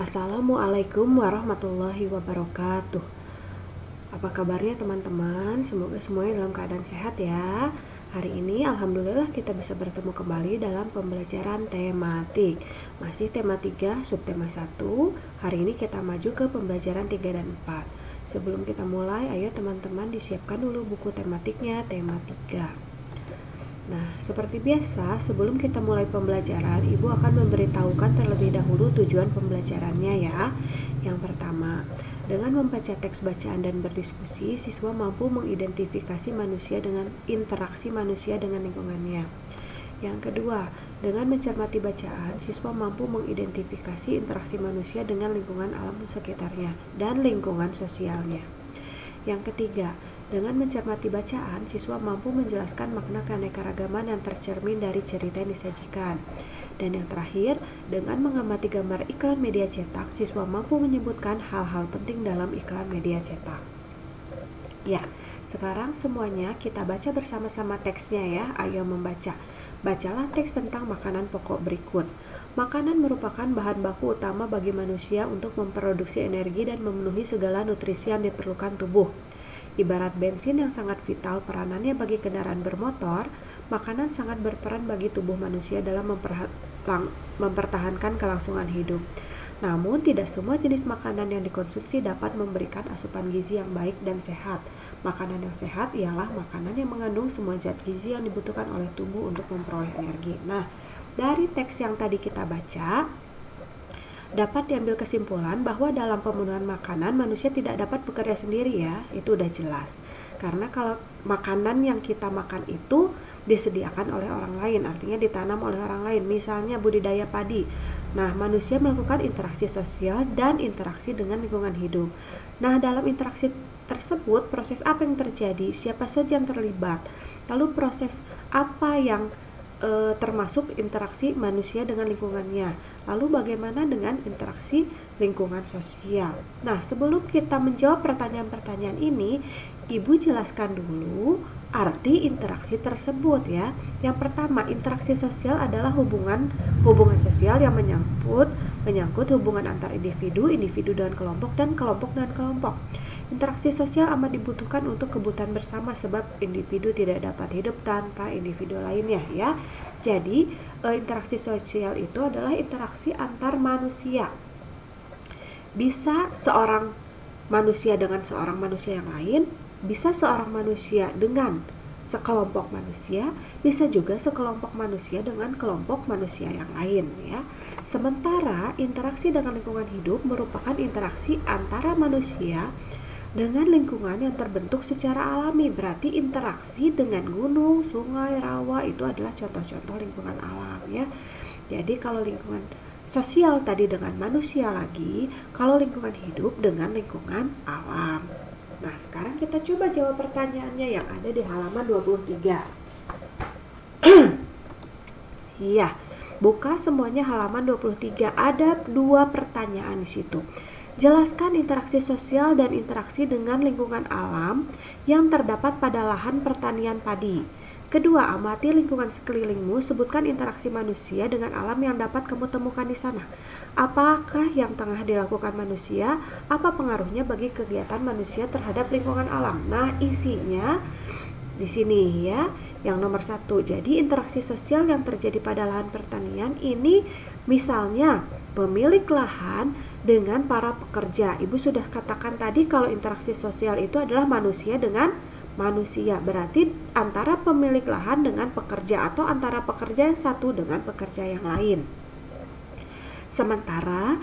Assalamualaikum warahmatullahi wabarakatuh. Apa kabarnya teman-teman? Semoga semuanya dalam keadaan sehat ya. Hari ini alhamdulillah kita bisa bertemu kembali dalam pembelajaran tematik. Masih tema 3, subtema 1. Hari ini kita maju ke pembelajaran 3 dan 4. Sebelum kita mulai, ayo teman-teman disiapkan dulu buku tematiknya, tema 3. Nah, seperti biasa, sebelum kita mulai pembelajaran, Ibu akan memberitahukan terlebih dahulu tujuan pembelajarannya ya. Yang pertama, dengan membaca teks bacaan dan berdiskusi, siswa mampu mengidentifikasi manusia dengan interaksi manusia dengan lingkungannya. Yang kedua, dengan mencermati bacaan, siswa mampu mengidentifikasi interaksi manusia dengan lingkungan alam sekitarnya dan lingkungan sosialnya. Yang ketiga, dengan mencermati bacaan, siswa mampu menjelaskan makna keanekaragaman yang tercermin dari cerita yang disajikan. Dan yang terakhir, dengan mengamati gambar iklan media cetak, siswa mampu menyebutkan hal-hal penting dalam iklan media cetak. Ya, sekarang semuanya kita baca bersama-sama teksnya ya. Ayo membaca. Bacalah teks tentang makanan pokok berikut. Makanan merupakan bahan baku utama bagi manusia untuk memproduksi energi dan memenuhi segala nutrisi yang diperlukan tubuh. Ibarat bensin yang sangat vital peranannya bagi kendaraan bermotor, makanan sangat berperan bagi tubuh manusia dalam mempertahankan kelangsungan hidup. Namun, tidak semua jenis makanan yang dikonsumsi dapat memberikan asupan gizi yang baik dan sehat. Makanan yang sehat ialah makanan yang mengandung semua zat gizi yang dibutuhkan oleh tubuh untuk memperoleh energi. Nah, dari teks yang tadi kita baca, dapat diambil kesimpulan bahwa dalam pemenuhan makanan manusia tidak dapat bekerja sendiri ya, itu udah jelas. Karena kalau makanan yang kita makan itu disediakan oleh orang lain, artinya ditanam oleh orang lain, misalnya budidaya padi. Nah, manusia melakukan interaksi sosial dan interaksi dengan lingkungan hidup. Nah, dalam interaksi tersebut, proses apa yang terjadi, siapa saja yang terlibat, lalu proses apa yang termasuk interaksi manusia dengan lingkungannya. Lalu bagaimana dengan interaksi lingkungan sosial? Nah, sebelum kita menjawab pertanyaan-pertanyaan ini, Ibu jelaskan dulu arti interaksi tersebut ya. Yang pertama, interaksi sosial adalah hubungan sosial yang menyangkut hubungan antar individu dengan kelompok, dan kelompok dengan kelompok. Interaksi sosial amat dibutuhkan untuk kebutuhan bersama sebab individu tidak dapat hidup tanpa individu lainnya ya. Jadi, interaksi sosial itu adalah interaksi antar manusia. Bisa seorang manusia dengan seorang manusia yang lain, bisa seorang manusia dengan sekelompok manusia, bisa juga sekelompok manusia dengan kelompok manusia yang lain ya. Sementara interaksi dengan lingkungan hidup merupakan interaksi antara manusia dengan lingkungan yang terbentuk secara alami. Berarti interaksi dengan gunung, sungai, rawa itu adalah contoh-contoh lingkungan alam ya. Jadi kalau lingkungan sosial tadi dengan manusia lagi, kalau lingkungan hidup dengan lingkungan alam. Nah, sekarang kita coba jawab pertanyaannya yang ada di halaman 23. Iya, buka semuanya halaman 23. Ada 2 pertanyaan di situ. Jelaskan interaksi sosial dan interaksi dengan lingkungan alam yang terdapat pada lahan pertanian padi. Kedua, amati lingkungan sekelilingmu, sebutkan interaksi manusia dengan alam yang dapat kamu temukan di sana. Apakah yang tengah dilakukan manusia? Apa pengaruhnya bagi kegiatan manusia terhadap lingkungan alam? Nah, isinya di sini ya, yang nomor 1. Jadi interaksi sosial yang terjadi pada lahan pertanian ini misalnya pemilik lahan dengan para pekerja. Ibu sudah katakan tadi kalau interaksi sosial itu adalah manusia dengan manusia, berarti antara pemilik lahan dengan pekerja atau antara pekerja yang satu dengan pekerja yang lain. Sementara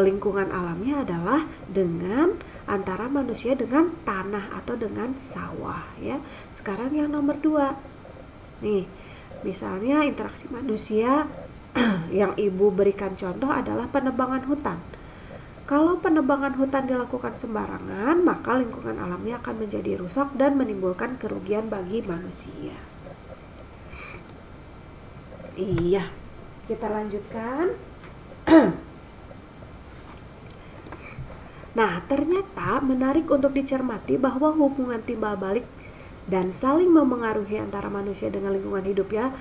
lingkungan alamnya adalah dengan antara manusia dengan tanah atau dengan sawah ya. Sekarang yang nomor 2. Nih, misalnya interaksi manusia yang Ibu berikan contoh adalah penebangan hutan. Kalau penebangan hutan dilakukan sembarangan, maka lingkungan alamnya akan menjadi rusak dan menimbulkan kerugian bagi manusia. Iya, kita lanjutkan. Nah, ternyata menarik untuk dicermati bahwa hubungan timbal balik dan saling memengaruhi antara manusia dengan lingkungan hidupnya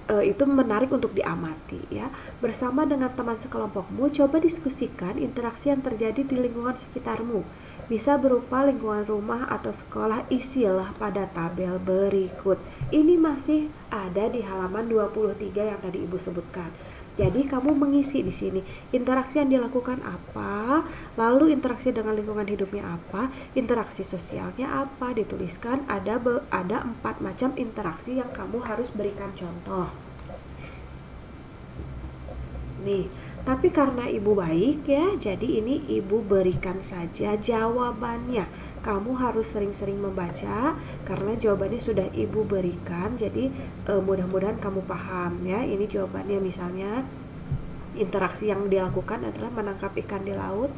itu menarik untuk diamati ya. Bersama dengan teman sekelompokmu, coba diskusikan interaksi yang terjadi di lingkungan sekitarmu. Bisa berupa lingkungan rumah atau sekolah, isilah pada tabel berikut. Ini masih ada di halaman 23 yang tadi Ibu sebutkan. Jadi kamu mengisi di sini interaksi yang dilakukan apa, lalu interaksi dengan lingkungan hidupnya apa, interaksi sosialnya apa, dituliskan ada 4 macam interaksi yang kamu harus berikan contoh. Nih, tapi karena Ibu baik ya, jadi ini Ibu berikan saja jawabannya. Kamu harus sering-sering membaca karena jawabannya sudah Ibu berikan. Jadi mudah-mudahan kamu paham ya. Ini jawabannya, misalnya interaksi yang dilakukan adalah menangkap ikan di laut.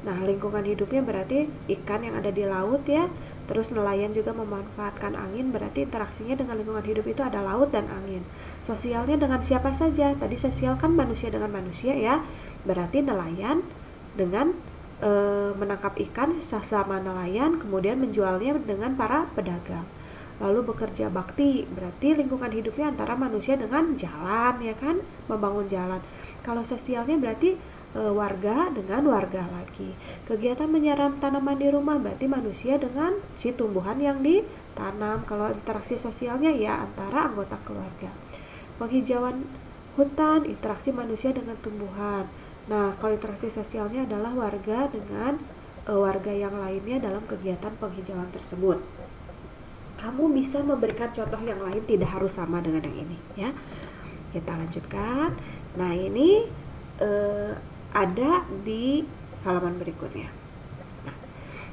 Nah, lingkungan hidupnya berarti ikan yang ada di laut ya. Terus nelayan juga memanfaatkan angin, berarti interaksinya dengan lingkungan hidup itu ada laut dan angin. Sosialnya dengan siapa saja? Tadi sosial kan manusia dengan manusia ya. Berarti nelayan dengan menangkap ikan sesama nelayan, kemudian menjualnya dengan para pedagang. Lalu bekerja bakti, berarti lingkungan hidupnya antara manusia dengan jalan ya kan, membangun jalan. Kalau sosialnya berarti warga dengan warga lagi. Kegiatan menyiram tanaman di rumah berarti manusia dengan si tumbuhan yang ditanam. Kalau interaksi sosialnya ya antara anggota keluarga. Penghijauan hutan, interaksi manusia dengan tumbuhan. Nah, kalau interaksi sosialnya adalah warga dengan warga yang lainnya dalam kegiatan penghijauan tersebut. Kamu bisa memberikan contoh yang lain, tidak harus sama dengan yang ini ya. Kita lanjutkan. Nah, ini ada di halaman berikutnya. Nah,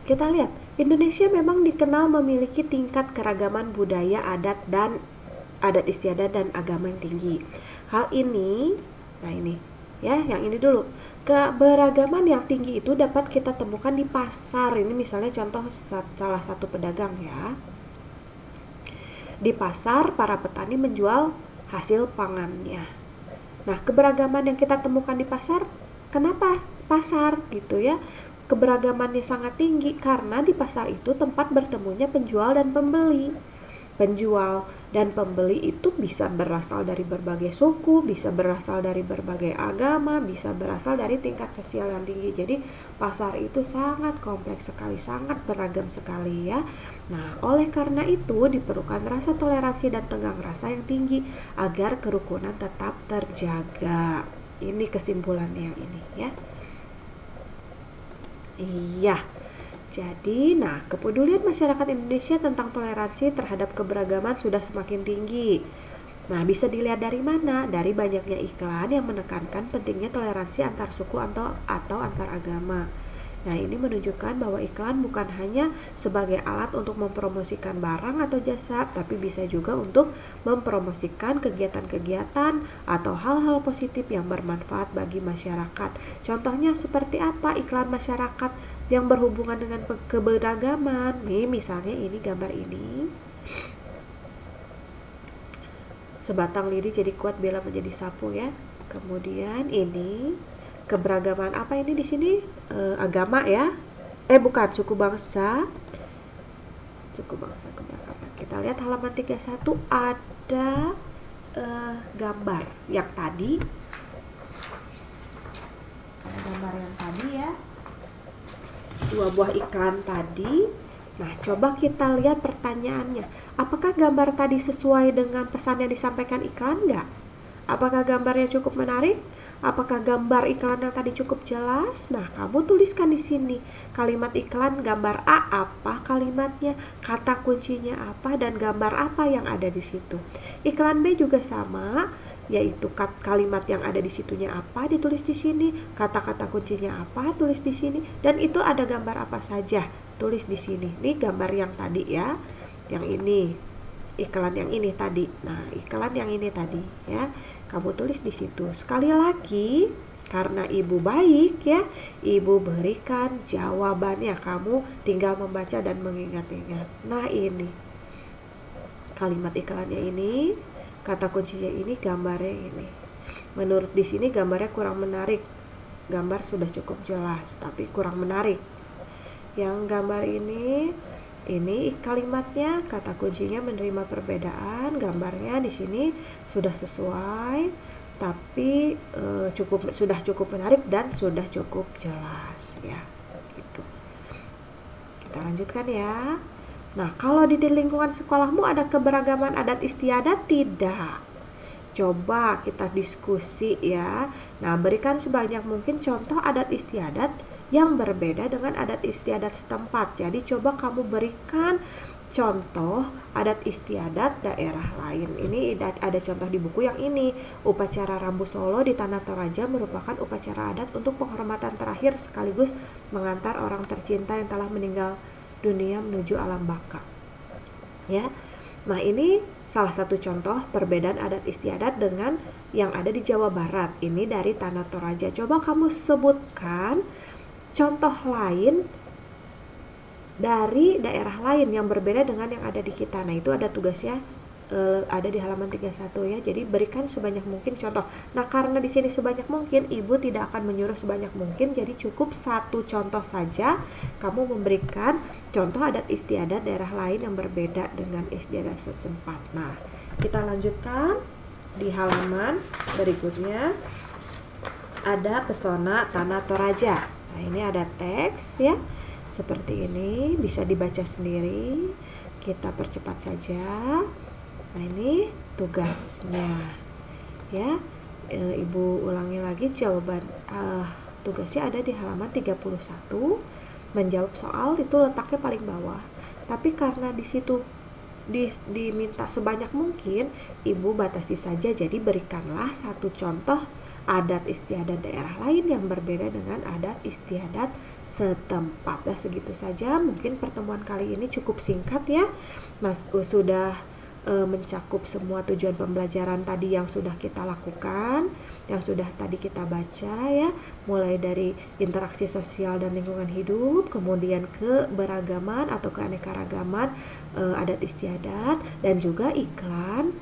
kita lihat, Indonesia memang dikenal memiliki tingkat keragaman budaya, adat istiadat dan agama yang tinggi. Hal ini, nah ini ya, yang ini dulu. Keberagaman yang tinggi itu dapat kita temukan di pasar. Ini misalnya contoh salah satu pedagang ya. Di pasar, para petani menjual hasil pangannya. Nah, keberagaman yang kita temukan di pasar, kenapa pasar gitu ya? Keberagamannya sangat tinggi karena di pasar itu tempat bertemunya penjual dan pembeli. Penjual dan pembeli itu bisa berasal dari berbagai suku, bisa berasal dari berbagai agama, bisa berasal dari tingkat sosial yang tinggi. Jadi pasar itu sangat kompleks sekali, sangat beragam sekali ya. Nah, oleh karena itu diperlukan rasa toleransi dan tenggang rasa yang tinggi agar kerukunan tetap terjaga. Ini kesimpulannya yang ini ya. Iya. Jadi, nah, kepedulian masyarakat Indonesia tentang toleransi terhadap keberagaman sudah semakin tinggi. Nah, bisa dilihat dari mana? Dari banyaknya iklan yang menekankan pentingnya toleransi antar suku atau antar agama. Nah, ini menunjukkan bahwa iklan bukan hanya sebagai alat untuk mempromosikan barang atau jasa, tapi bisa juga untuk mempromosikan kegiatan-kegiatan atau hal-hal positif yang bermanfaat bagi masyarakat. Contohnya seperti apa iklan masyarakat yang berhubungan dengan keberagaman? Nih, misalnya ini gambar ini. Sebatang lidi jadi kuat bila menjadi sapu ya. Kemudian ini keberagaman apa ini di sini? Agama ya. Bukan, suku bangsa keberagaman. Kita lihat halaman 31 ada gambar yang tadi. Ada gambar yang tadi ya. 2 buah iklan tadi. Nah, coba kita lihat pertanyaannya. Apakah gambar tadi sesuai dengan pesan yang disampaikan iklan enggak? Apakah gambarnya cukup menarik? Apakah gambar iklan yang tadi cukup jelas? Nah, kamu tuliskan di sini kalimat iklan gambar A apa kalimatnya, kata kuncinya apa, dan gambar apa yang ada di situ. Iklan B juga sama, yaitu kalimat yang ada di situnya apa ditulis di sini, kata-kata kuncinya apa tulis di sini, dan itu ada gambar apa saja tulis di sini. Ini gambar yang tadi ya, yang ini iklan yang ini tadi. Nah, iklan yang ini tadi ya. Kamu tulis di situ. Sekali lagi, karena ibu baik ya, ibu berikan jawabannya. Kamu tinggal membaca dan mengingat-ingat. Nah, ini kalimat iklannya ini, kata kuncinya ini, gambarnya ini. Menurut di sini gambarnya kurang menarik. Gambar sudah cukup jelas, tapi kurang menarik. Yang gambar ini Ini kalimatnya, kata kuncinya menerima perbedaan, gambarnya di sini sudah sesuai, tapi sudah cukup menarik dan sudah cukup jelas ya. Gitu. Kita lanjutkan ya. Nah, kalau di lingkungan sekolahmu ada keberagaman adat istiadat? Tidak. Coba kita diskusi ya. Nah, berikan sebanyak mungkin contoh adat istiadat yang berbeda dengan adat istiadat setempat. Jadi coba kamu berikan contoh adat istiadat daerah lain. Ini ada contoh di buku yang ini. Upacara Rambu Solo di Tanah Toraja merupakan upacara adat untuk penghormatan terakhir sekaligus mengantar orang tercinta yang telah meninggal dunia menuju alam baka. Ya. Nah, ini salah satu contoh perbedaan adat istiadat dengan yang ada di Jawa Barat. Ini dari Tanah Toraja. Coba kamu sebutkan contoh lain dari daerah lain yang berbeda dengan yang ada di kita. Nah, itu ada tugasnya ada di halaman 31 ya. Jadi berikan sebanyak mungkin contoh. Nah, karena di sini sebanyak mungkin, Ibu tidak akan menyuruh sebanyak mungkin, jadi cukup satu contoh saja. Kamu memberikan contoh adat istiadat daerah lain yang berbeda dengan istiadat setempat. Nah, kita lanjutkan di halaman berikutnya. Ada pesona Tanah Toraja. Nah, ini ada teks ya. Seperti ini, bisa dibaca sendiri. Kita percepat saja. Nah, ini tugasnya ya. Ibu ulangi lagi jawaban tugasnya ada di halaman 31. Menjawab soal itu letaknya paling bawah. Tapi karena di situ diminta sebanyak mungkin, Ibu batasi saja. Jadi berikanlah satu contoh adat istiadat daerah lain yang berbeda dengan adat istiadat setempat. Nah, segitu saja. Mungkin pertemuan kali ini cukup singkat ya. Mas sudah mencakup semua tujuan pembelajaran tadi yang sudah kita lakukan, yang sudah tadi kita baca ya, mulai dari interaksi sosial dan lingkungan hidup, kemudian keberagaman atau keanekaragaman adat istiadat, dan juga iklan,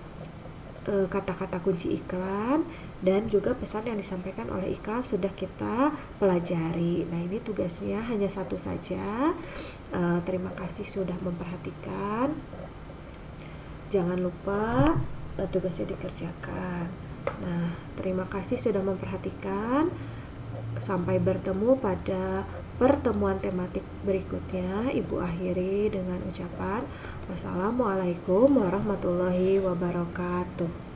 kata-kata kunci iklan, dan juga pesan yang disampaikan oleh iklan sudah kita pelajari. Nah, ini tugasnya hanya satu saja. Terima kasih sudah memperhatikan. Jangan lupa tugasnya dikerjakan. Nah, terima kasih sudah memperhatikan. Sampai bertemu pada pertemuan tematik berikutnya. Ibu akhiri dengan ucapan wassalamualaikum warahmatullahi wabarakatuh.